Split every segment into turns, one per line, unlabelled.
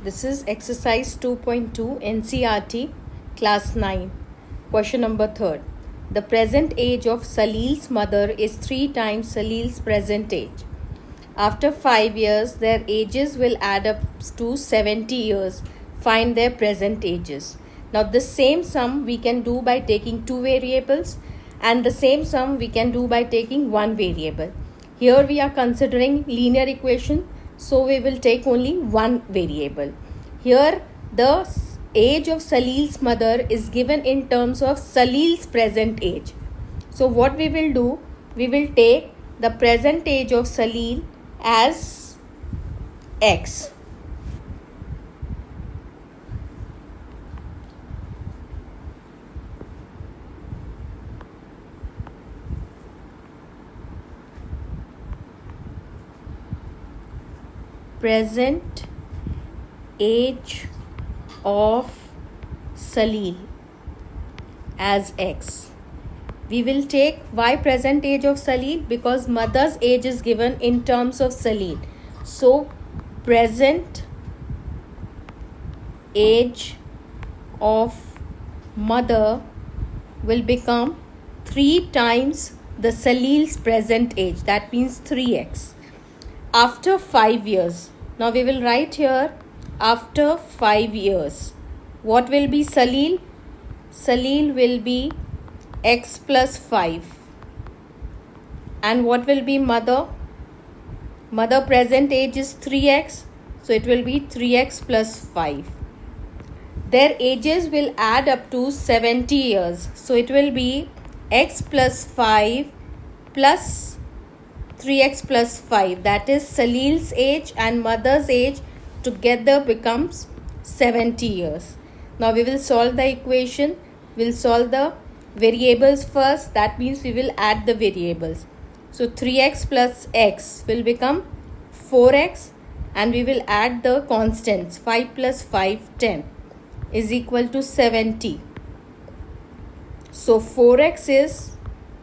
This is exercise 2.2 NCERT class 9. Question number 3. The present age of Salil's mother is 3 times Salil's present age. After 5 years, their ages will add up to 70 years. Find their present ages. Now the same sum we can do by taking 2 variables, and the same sum we can do by taking 1 variable. Here we are considering linear equation, so we will take only 1 variable. Here the age of Salil's mother is given in terms of Salil's present age. So what we will do, we will take the present age of Salil as x. Present age of Salil as x. We will take why present age of Salil? Because mother's age is given in terms of Salil. So present age of mother will become 3 times the Salil's present age. That means 3x. After 5 years. Now we will write here after 5 years. What will be Salil? Salil will be x plus 5. And what will be mother? Mother present age is 3x. So it will be 3x plus 5. Their ages will add up to 70 years. So it will be x plus 5 plus 3x plus 5, that is Salil's age and mother's age together becomes 70 years. Now we will solve the equation. We will solve the variables first. That means we will add the variables. So 3x plus x will become 4x, and we will add the constants. 5 plus 5, 10 is equal to 70. So 4x is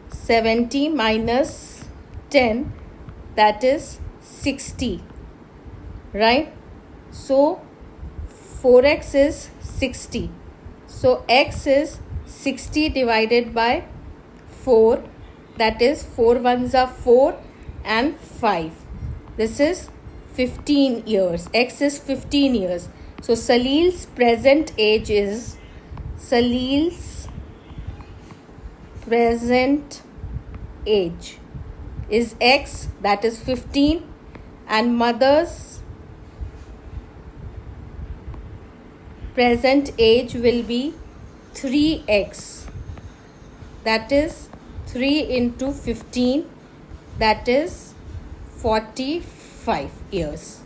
70 minus 10, that is 60, right? So 4x is 60. So x is 60 divided by 4, that is 4 ones are 4 and 5. This is 15 years. X is 15 years. So Salil's present age is is x, that is 15, and mother's present age will be 3x, that is 3 into 15, that is 45 years.